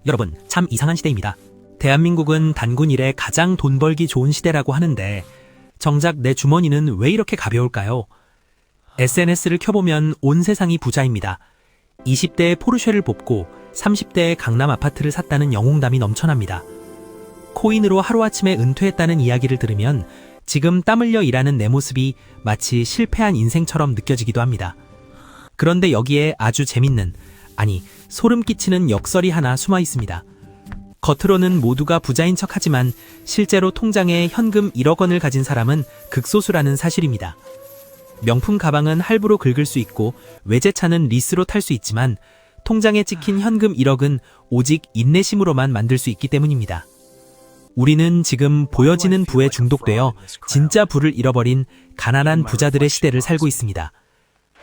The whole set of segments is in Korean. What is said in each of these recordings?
여러분, 참 이상한 시대입니다. 대한민국은 단군 이래 가장 돈 벌기 좋은 시대라고 하는데 정작 내 주머니는 왜 이렇게 가벼울까요? SNS를 켜보면 온 세상이 부자입니다. 20대에 포르쉐를 뽑고 30대에 강남 아파트를 샀다는 영웅담이 넘쳐납니다. 코인으로 하루아침에 은퇴했다는 이야기를 들으면 지금 땀 흘려 일하는 내 모습이 마치 실패한 인생처럼 느껴지기도 합니다. 그런데 여기에 아주 재밌는, 아니 소름 끼치는 역설이 하나 숨어 있습니다. 겉으로는 모두가 부자인 척하지만 실제로 통장에 현금 1억 원을 가진 사람은 극소수라는 사실입니다. 명품 가방은 할부로 긁을 수 있고 외제차는 리스로 탈 수 있지만 통장에 찍힌 현금 1억은 오직 인내심으로만 만들 수 있기 때문입니다. 우리는 지금 보여지는 부에 중독되어 진짜 부를 잃어버린 가난한 부자들의 시대를 살고 있습니다.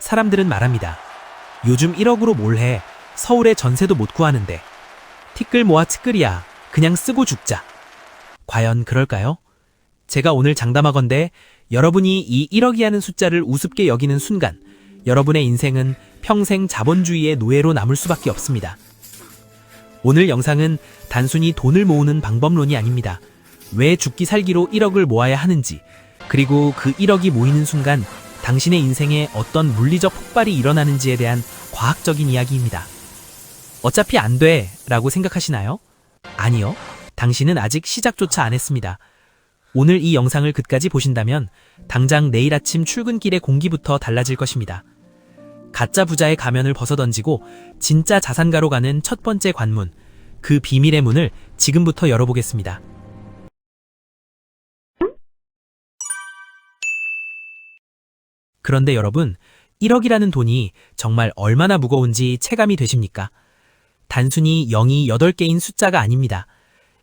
사람들은 말합니다. 요즘 1억으로 뭘 해? 서울에 전세도 못 구하는데. 티끌 모아 티끌이야. 그냥 쓰고 죽자. 과연 그럴까요? 제가 오늘 장담하건대 여러분이 이 1억이라는 숫자를 우습게 여기는 순간 여러분의 인생은 평생 자본주의의 노예로 남을 수밖에 없습니다. 오늘 영상은 단순히 돈을 모으는 방법론이 아닙니다. 왜 죽기 살기로 1억을 모아야 하는지, 그리고 그 1억이 모이는 순간 당신의 인생에 어떤 물리적 폭발이 일어나는지에 대한 과학적인 이야기입니다. 어차피 안 돼 라고 생각하시나요? 아니요. 당신은 아직 시작조차 안 했습니다. 오늘 이 영상을 끝까지 보신다면 당장 내일 아침 출근길의 공기부터 달라질 것입니다. 가짜 부자의 가면을 벗어던지고 진짜 자산가로 가는 첫 번째 관문, 그 비밀의 문을 지금부터 열어보겠습니다. 그런데 여러분, 1억이라는 돈이 정말 얼마나 무거운지 체감이 되십니까? 단순히 0이 8개인 숫자가 아닙니다.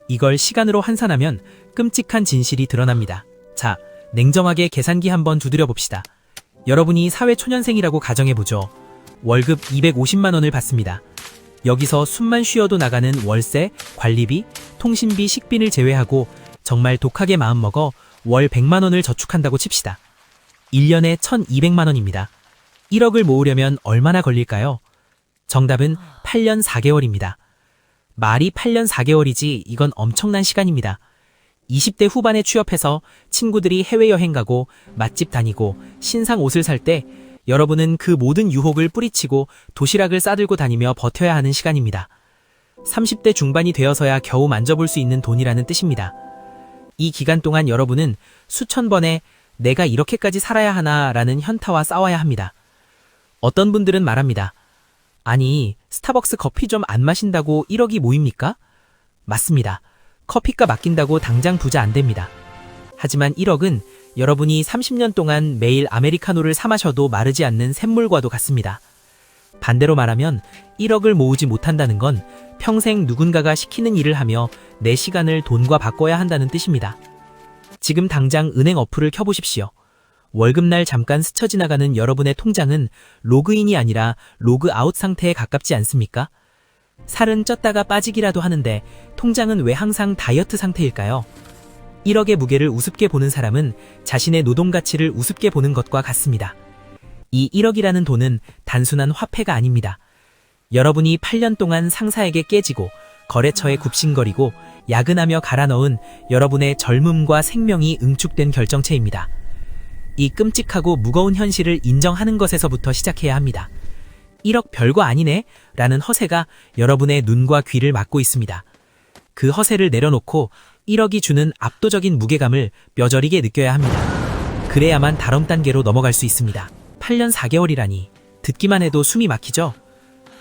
이걸 시간으로 환산하면 끔찍한 진실이 드러납니다. 자, 냉정하게 계산기 한번 두드려 봅시다. 여러분이 사회초년생이라고 가정해보죠. 월급 250만 원을 받습니다. 여기서 숨만 쉬어도 나가는 월세, 관리비, 통신비, 식비를 제외하고 정말 독하게 마음먹어 월 100만 원을 저축한다고 칩시다. 1년에 1200만 원입니다. 1억을 모으려면 얼마나 걸릴까요? 정답은 8년 4개월입니다. 말이 8년 4개월이지 이건 엄청난 시간입니다. 20대 후반에 취업해서 친구들이 해외여행 가고 맛집 다니고 신상 옷을 살 때 여러분은 그 모든 유혹을 뿌리치고 도시락을 싸들고 다니며 버텨야 하는 시간입니다. 30대 중반이 되어서야 겨우 만져볼 수 있는 돈이라는 뜻입니다. 이 기간 동안 여러분은 수천 번의 내가 이렇게까지 살아야 하나 라는 현타와 싸워야 합니다. 어떤 분들은 말합니다. 아니, 스타벅스 커피 좀 안 마신다고 1억이 모입니까? 맞습니다. 커피값 아낀다고 당장 부자 안 됩니다. 하지만 1억은 여러분이 30년 동안 매일 아메리카노를 사 마셔도 마르지 않는 샘물과도 같습니다. 반대로 말하면 1억을 모으지 못한다는 건 평생 누군가가 시키는 일을 하며 내 시간을 돈과 바꿔야 한다는 뜻입니다. 지금 당장 은행 어플을 켜보십시오. 월급날 잠깐 스쳐 지나가는 여러분의 통장은 로그인이 아니라 로그아웃 상태에 가깝지 않습니까? 살은 쪘다가 빠지기라도 하는데 통장은 왜 항상 다이어트 상태일까요? 1억의 무게를 우습게 보는 사람은 자신의 노동 가치를 우습게 보는 것과 같습니다. 이 1억이라는 돈은 단순한 화폐가 아닙니다. 여러분이 8년 동안 상사에게 깨지고 거래처에 굽신거리고 야근하며 갈아 넣은 여러분의 젊음과 생명이 응축된 결정체입니다. 이 끔찍하고 무거운 현실을 인정하는 것에서부터 시작해야 합니다. 1억 별거 아니네 라는 허세가 여러분의 눈과 귀를 막고 있습니다. 그 허세를 내려놓고 1억이 주는 압도적인 무게감을 뼈저리게 느껴야 합니다. 그래야만 다음 단계로 넘어갈 수 있습니다. 8년 4개월이라니 듣기만 해도 숨이 막히죠?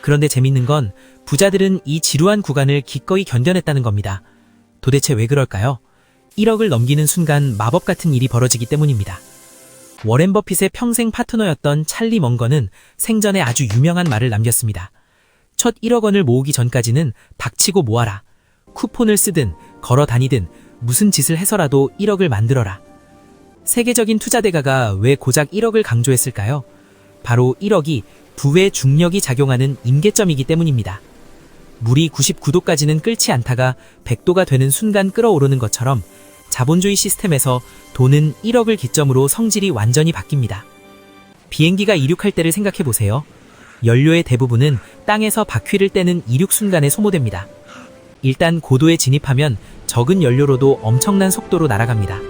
그런데 재밌는 건 부자들은 이 지루한 구간을 기꺼이 견뎌냈다는 겁니다. 도대체 왜 그럴까요? 1억을 넘기는 순간 마법 같은 일이 벌어지기 때문입니다. 워렌 버핏의 평생 파트너였던 찰리 멍건은 생전에 아주 유명한 말을 남겼습니다. 첫 1억 원을 모으기 전까지는 닥치고 모아라. 쿠폰을 쓰든 걸어 다니든 무슨 짓을 해서라도 1억을 만들어라. 세계적인 투자대가가 왜 고작 1억을 강조했을까요? 바로 1억이 부의 중력이 작용하는 임계점이기 때문입니다. 물이 99도까지는 끓지 않다가 100도가 되는 순간 끓어오르는 것처럼 자본주의 시스템에서 돈은 1억을 기점으로 성질이 완전히 바뀝니다. 비행기가 이륙할 때를 생각해보세요. 연료의 대부분은 땅에서 바퀴를 떼는 이륙 순간에 소모됩니다. 일단 고도에 진입하면 적은 연료로도 엄청난 속도로 날아갑니다.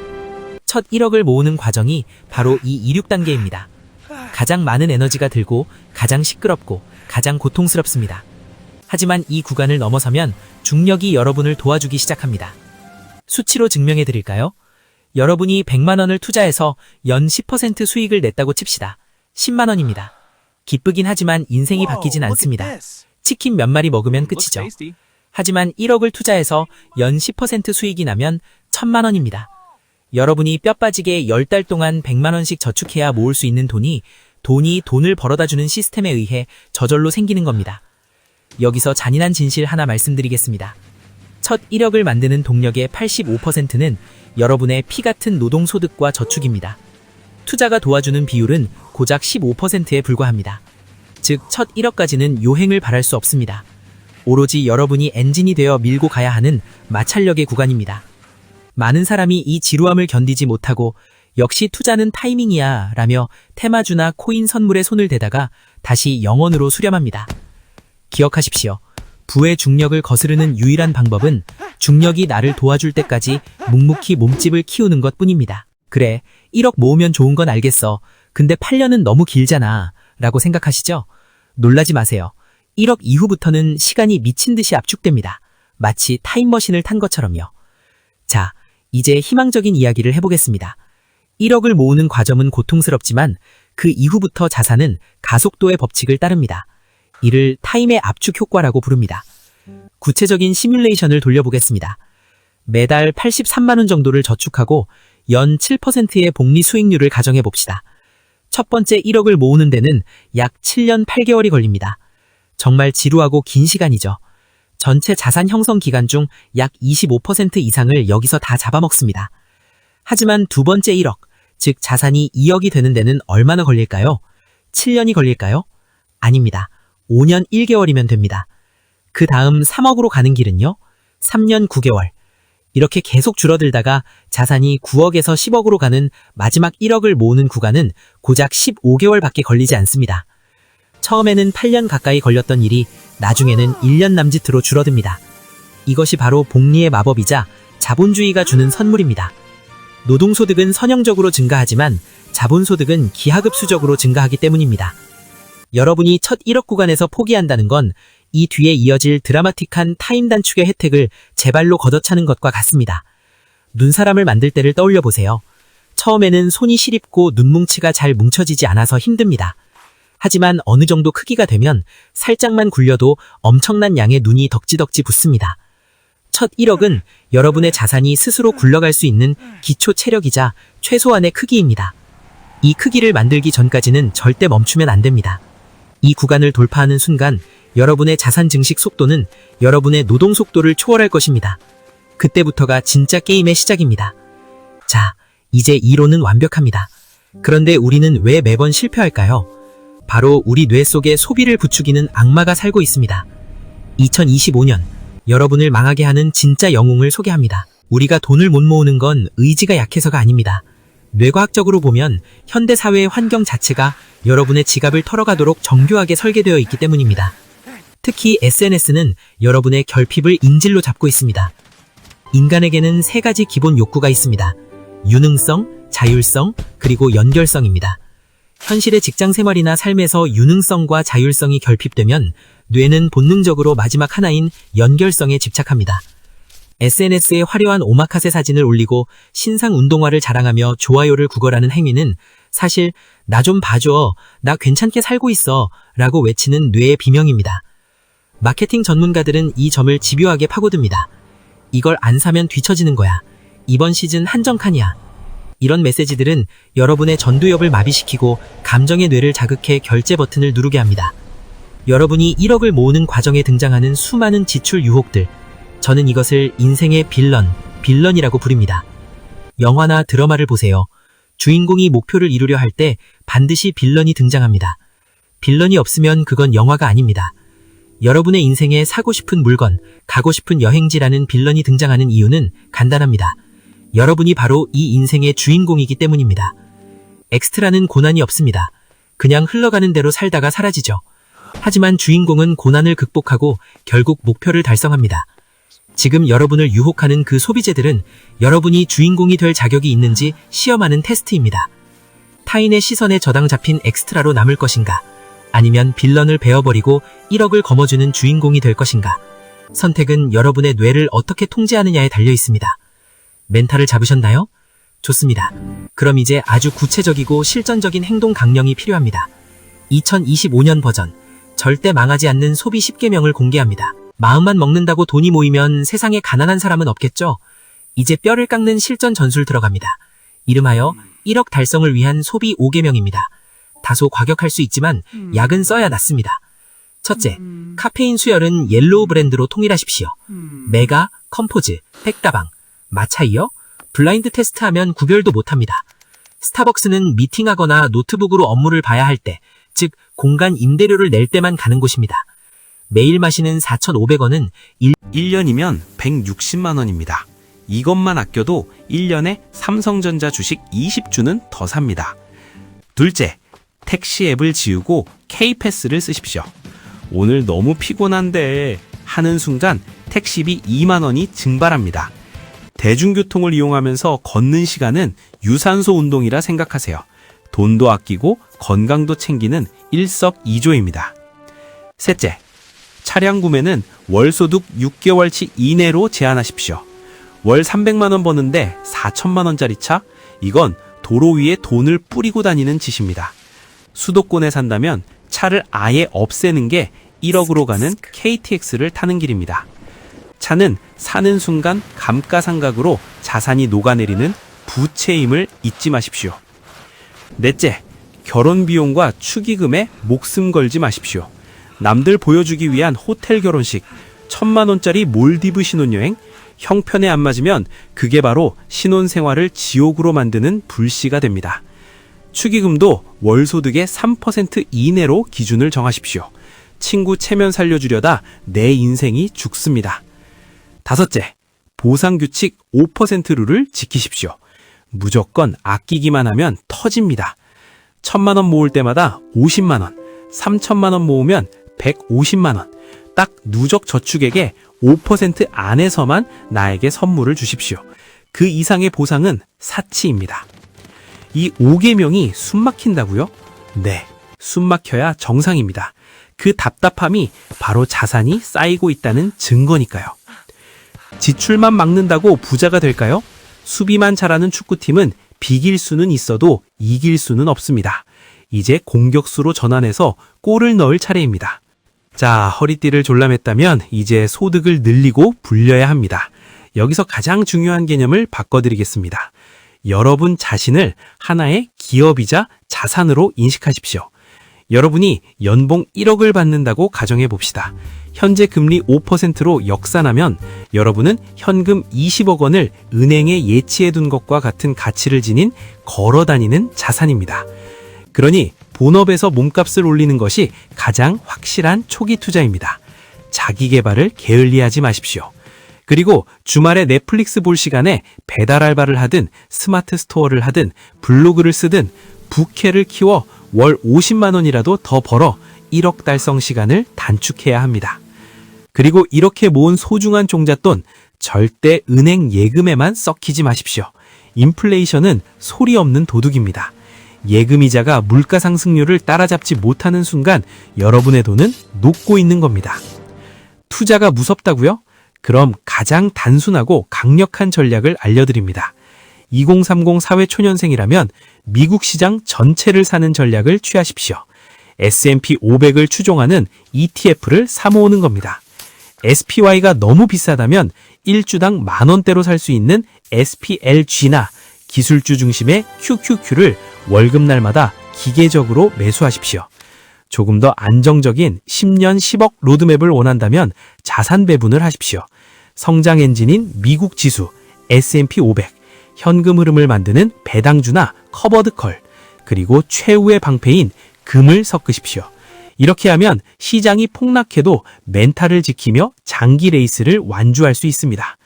첫 1억을 모으는 과정이 바로 이 이륙 단계입니다. 가장 많은 에너지가 들고 가장 시끄럽고 가장 고통스럽습니다. 하지만 이 구간을 넘어서면 중력이 여러분을 도와주기 시작합니다. 수치로 증명해 드릴까요? 여러분이 100만 원을 투자해서 연 10% 수익을 냈다고 칩시다. 10만 원입니다. 기쁘긴 하지만 인생이 바뀌진 않습니다. 치킨 몇 마리 먹으면 끝이죠. 하지만 1억을 투자해서 연 10% 수익이 나면 1000만 원입니다. 여러분이 뼈 빠지게 10달 동안 100만 원씩 저축해야 모을 수 있는 돈이 돈을 벌어다주는 시스템에 의해 저절로 생기는 겁니다. 여기서 잔인한 진실 하나 말씀드리겠습니다. 첫 1억을 만드는 동력의 85%는 여러분의 피 같은 노동소득과 저축입니다. 투자가 도와주는 비율은 고작 15%에 불과합니다. 즉, 첫 1억까지는 요행을 바랄 수 없습니다. 오로지 여러분이 엔진이 되어 밀고 가야 하는 마찰력의 구간입니다. 많은 사람이 이 지루함을 견디지 못하고 역시 투자는 타이밍이야 라며 테마주나 코인 선물에 손을 대다가 다시 영원으로 수렴합니다. 기억하십시오. 부의 중력을 거스르는 유일한 방법은 중력이 나를 도와줄 때까지 묵묵히 몸집을 키우는 것 뿐입니다. 그래, 1억 모으면 좋은 건 알겠어. 근데 8년은 너무 길잖아 라고 생각하시죠? 놀라지 마세요. 1억 이후부터는 시간이 미친 듯이 압축됩니다. 마치 타임머신을 탄 것처럼요. 자, 이제 희망적인 이야기를 해보겠습니다. 1억을 모으는 과정은 고통스럽지만 그 이후부터 자산은 가속도의 법칙을 따릅니다. 이를 타임의 압축 효과라고 부릅니다. 구체적인 시뮬레이션을 돌려보겠습니다. 매달 83만 원 정도를 저축하고 연 7%의 복리 수익률을 가정해 봅시다. 첫 번째 1억을 모으는 데는 약 7년 8개월이 걸립니다. 정말 지루하고 긴 시간이죠. 전체 자산 형성 기간 중 약 25% 이상을 여기서 다 잡아먹습니다. 하지만 두 번째 1억, 즉 자산이 2억이 되는 데는 얼마나 걸릴까요? 7년이 걸릴까요? 아닙니다. 5년 1개월이면 됩니다. 그 다음 3억으로 가는 길은요? 3년 9개월. 이렇게 계속 줄어들다가 자산이 9억에서 10억으로 가는 마지막 1억을 모으는 구간은 고작 15개월밖에 걸리지 않습니다. 처음에는 8년 가까이 걸렸던 일이 나중에는 1년 남짓으로 줄어듭니다. 이것이 바로 복리의 마법이자 자본주의가 주는 선물입니다. 노동소득은 선형적으로 증가하지만 자본소득은 기하급수적으로 증가하기 때문입니다. 여러분이 첫 1억 구간에서 포기한다는 건 이 뒤에 이어질 드라마틱한 타임 단축의 혜택을 제 발로 걷어차는 것과 같습니다. 눈사람을 만들 때를 떠올려 보세요. 처음에는 손이 시립고 눈뭉치가 잘 뭉쳐지지 않아서 힘듭니다. 하지만 어느 정도 크기가 되면 살짝만 굴려도 엄청난 양의 눈이 덕지덕지 붙습니다. 첫 1억은 여러분의 자산이 스스로 굴러갈 수 있는 기초 체력이자 최소한의 크기입니다. 이 크기를 만들기 전까지는 절대 멈추면 안 됩니다. 이 구간을 돌파하는 순간 여러분의 자산 증식 속도는 여러분의 노동 속도를 초월할 것입니다. 그때부터가 진짜 게임의 시작입니다. 자, 이제 이론은 완벽합니다. 그런데 우리는 왜 매번 실패할까요? 바로 우리 뇌 속에 소비를 부추기는 악마가 살고 있습니다. 2025년, 여러분을 망하게 하는 진짜 영웅을 소개합니다. 우리가 돈을 못 모으는 건 의지가 약해서가 아닙니다. 뇌과학적으로 보면 현대사회의 환경 자체가 여러분의 지갑을 털어가도록 정교하게 설계되어 있기 때문입니다. 특히 SNS는 여러분의 결핍을 인질로 잡고 있습니다. 인간에게는 세 가지 기본 욕구가 있습니다. 유능성, 자율성, 그리고 연결성입니다. 현실의 직장 생활이나 삶에서 유능성과 자율성이 결핍되면 뇌는 본능적으로 마지막 하나인 연결성에 집착합니다. SNS에 화려한 오마카세 사진을 올리고 신상 운동화를 자랑하며 좋아요를 구걸하는 행위는 사실 나 좀 봐줘, 나 괜찮게 살고 있어 라고 외치는 뇌의 비명입니다. 마케팅 전문가들은 이 점을 집요하게 파고듭니다. 이걸 안 사면 뒤처지는 거야. 이번 시즌 한정칸이야. 이런 메시지들은 여러분의 전두엽을 마비시키고 감정의 뇌를 자극해 결제 버튼을 누르게 합니다. 여러분이 1억을 모으는 과정에 등장하는 수많은 지출 유혹들, 저는 이것을 인생의 빌런이라고 부릅니다. 영화나 드라마를 보세요. 주인공이 목표를 이루려 할 때 반드시 빌런이 등장합니다. 빌런이 없으면 그건 영화가 아닙니다. 여러분의 인생에 사고 싶은 물건, 가고 싶은 여행지라는 빌런이 등장하는 이유는 간단합니다. 여러분이 바로 이 인생의 주인공이기 때문입니다. 엑스트라는 고난이 없습니다. 그냥 흘러가는 대로 살다가 사라지죠. 하지만 주인공은 고난을 극복하고 결국 목표를 달성합니다. 지금 여러분을 유혹하는 그 소비재들은 여러분이 주인공이 될 자격이 있는지 시험하는 테스트입니다. 타인의 시선에 저당 잡힌 엑스트라로 남을 것인가? 아니면 빌런을 베어버리고 1억을 거머쥐는 주인공이 될 것인가? 선택은 여러분의 뇌를 어떻게 통제하느냐에 달려 있습니다. 멘탈을 잡으셨나요? 좋습니다. 그럼 이제 아주 구체적이고 실전적인 행동 강령이 필요합니다. 2025년 버전, 절대 망하지 않는 소비 10계명을 공개합니다. 마음만 먹는다고 돈이 모이면 세상에 가난한 사람은 없겠죠? 이제 뼈를 깎는 실전 전술 들어갑니다. 이름하여 1억 달성을 위한 소비 5계명입니다. 다소 과격할 수 있지만 약은 써야 낫습니다. 첫째, 카페인 수혈은 옐로우 브랜드로 통일하십시오. 메가, 컴포즈, 백다방, 마차이어, 블라인드 테스트하면 구별도 못합니다. 스타벅스는 미팅하거나 노트북으로 업무를 봐야 할 때, 즉 공간 임대료를 낼 때만 가는 곳입니다. 매일 마시는 4,500원은 1년이면 160만 원입니다. 이것만 아껴도 1년에 삼성전자 주식 20주는 더 삽니다. 둘째, 택시 앱을 지우고 K패스를 쓰십시오. 오늘 너무 피곤한데 하는 순간 택시비 2만 원이 증발합니다. 대중교통을 이용하면서 걷는 시간은 유산소 운동이라 생각하세요. 돈도 아끼고 건강도 챙기는 일석이조입니다. 셋째, 차량 구매는 월 소득 6개월치 이내로 제한하십시오. 월 300만 원 버는데 4천만 원짜리 차? 이건 도로 위에 돈을 뿌리고 다니는 짓입니다. 수도권에 산다면 차를 아예 없애는 게 1억으로 가는 KTX를 타는 길입니다. 차는 사는 순간 감가상각으로 자산이 녹아내리는 부채임을 잊지 마십시오. 넷째, 결혼 비용과 축의금에 목숨 걸지 마십시오. 남들 보여주기 위한 호텔 결혼식, 1,000만 원짜리 몰디브 신혼여행, 형편에 안 맞으면 그게 바로 신혼생활을 지옥으로 만드는 불씨가 됩니다. 축의금도 월소득의 3% 이내로 기준을 정하십시오. 친구 체면 살려주려다 내 인생이 죽습니다. 다섯째, 보상규칙 5% 룰을 지키십시오. 무조건 아끼기만 하면 터집니다. 1,000만 원 모을 때마다 50만 원, 3,000만 원 모으면 150만 원, 딱 누적 저축액의 5% 안에서만 나에게 선물을 주십시오. 그 이상의 보상은 사치입니다. 이 5계명이 숨막힌다고요? 네, 숨막혀야 정상입니다. 그 답답함이 바로 자산이 쌓이고 있다는 증거니까요. 지출만 막는다고 부자가 될까요? 수비만 잘하는 축구팀은 비길 수는 있어도 이길 수는 없습니다. 이제 공격수로 전환해서 골을 넣을 차례입니다. 자, 허리띠를 졸라맸다면 이제 소득을 늘리고 불려야 합니다. 여기서 가장 중요한 개념을 바꿔드리겠습니다. 여러분 자신을 하나의 기업이자 자산으로 인식하십시오. 여러분이 연봉 1억을 받는다고 가정해 봅시다. 현재 금리 5%로 역산하면 여러분은 현금 20억 원을 은행에 예치해 둔 것과 같은 가치를 지닌 걸어 다니는 자산입니다. 그러니 본업에서 몸값을 올리는 것이 가장 확실한 초기 투자입니다. 자기 개발을 게을리하지 마십시오. 그리고 주말에 넷플릭스 볼 시간에 배달 알바를 하든 스마트 스토어를 하든 블로그를 쓰든 부캐를 키워 월 50만 원이라도 더 벌어 1억 달성 시간을 단축해야 합니다. 그리고 이렇게 모은 소중한 종잣돈 절대 은행 예금에만 썩히지 마십시오. 인플레이션은 소리 없는 도둑입니다. 예금이자가 물가 상승률을 따라잡지 못하는 순간 여러분의 돈은 녹고 있는 겁니다. 투자가 무섭다고요? 그럼 가장 단순하고 강력한 전략을 알려드립니다. 2030 사회초년생이라면 미국 시장 전체를 사는 전략을 취하십시오. S&P 500을 추종하는 ETF를 사모으는 겁니다. SPY가 너무 비싸다면 1주당 만원대로 살 수 있는 SPLG나 기술주 중심의 QQQ를 월급날마다 기계적으로 매수하십시오. 조금 더 안정적인 10년 10억 로드맵을 원한다면 자산 배분을 하십시오. 성장 엔진인 미국 지수, S&P 500, 현금 흐름을 만드는 배당주나 커버드컬, 그리고 최후의 방패인 금을 섞으십시오. 이렇게 하면 시장이 폭락해도 멘탈을 지키며 장기 레이스를 완주할 수 있습니다.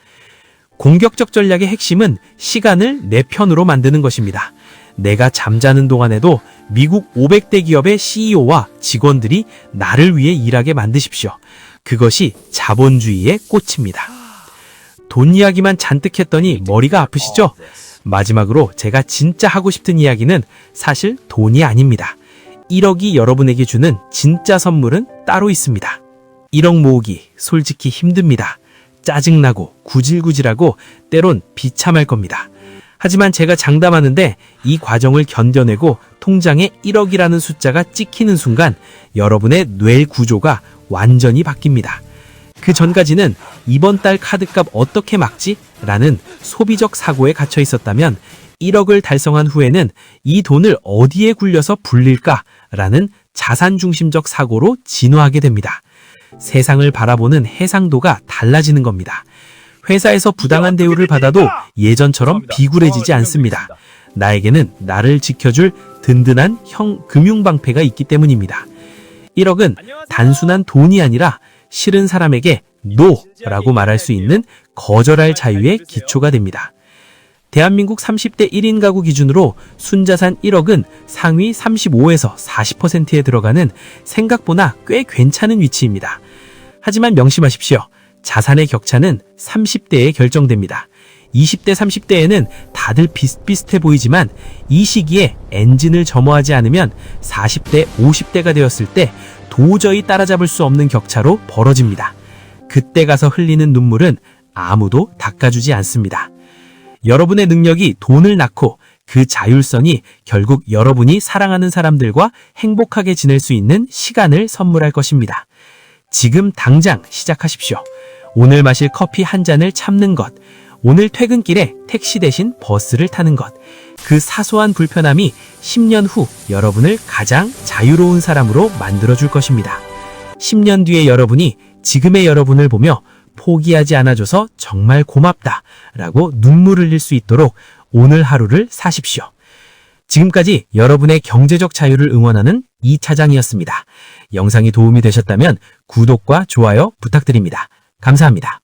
공격적 전략의 핵심은 시간을 내 편으로 만드는 것입니다. 내가 잠자는 동안에도 미국 500대 기업의 CEO와 직원들이 나를 위해 일하게 만드십시오. 그것이 자본주의의 꽃입니다. 돈 이야기만 잔뜩 했더니 머리가 아프시죠? 마지막으로 제가 진짜 하고 싶은 이야기는 사실 돈이 아닙니다. 1억이 여러분에게 주는 진짜 선물은 따로 있습니다. 1억 모으기 솔직히 힘듭니다. 짜증나고 구질구질하고 때론 비참할 겁니다. 하지만 제가 장담하는데 이 과정을 견뎌내고 통장에 1억이라는 숫자가 찍히는 순간 여러분의 뇌 구조가 완전히 바뀝니다. 그 전까지는 이번 달 카드값 어떻게 막지? 라는 소비적 사고에 갇혀 있었다면 1억을 달성한 후에는 이 돈을 어디에 굴려서 불릴까? 라는 자산 중심적 사고로 진화하게 됩니다. 세상을 바라보는 해상도가 달라지는 겁니다. 회사에서 부당한 대우를 받아도 예전처럼 비굴해지지 않습니다. 나에게는 나를 지켜줄 든든한 금융방패가 있기 때문입니다. 1억은 단순한 돈이 아니라 싫은 사람에게 NO라고 말할 수 있는 거절할 자유의 기초가 됩니다. 대한민국 30대 1인 가구 기준으로 순자산 1억은 상위 35에서 40%에 들어가는 생각보다 꽤 괜찮은 위치입니다. 하지만 명심하십시오. 자산의 격차는 30대에 결정됩니다. 20대, 30대에는 다들 비슷비슷해 보이지만 이 시기에 엔진을 점호하지 않으면 40대, 50대가 되었을 때 도저히 따라잡을 수 없는 격차로 벌어집니다. 그때 가서 흘리는 눈물은 아무도 닦아주지 않습니다. 여러분의 능력이 돈을 낳고 그 자율성이 결국 여러분이 사랑하는 사람들과 행복하게 지낼 수 있는 시간을 선물할 것입니다. 지금 당장 시작하십시오. 오늘 마실 커피 한 잔을 참는 것, 오늘 퇴근길에 택시 대신 버스를 타는 것, 그 사소한 불편함이 10년 후 여러분을 가장 자유로운 사람으로 만들어줄 것입니다. 10년 뒤의 여러분이 지금의 여러분을 보며 포기하지 않아줘서 정말 고맙다 라고 눈물 흘릴 수 있도록 오늘 하루를 사십시오. 지금까지 여러분의 경제적 자유를 응원하는 이차장이었습니다. 영상이 도움이 되셨다면 구독과 좋아요 부탁드립니다. 감사합니다.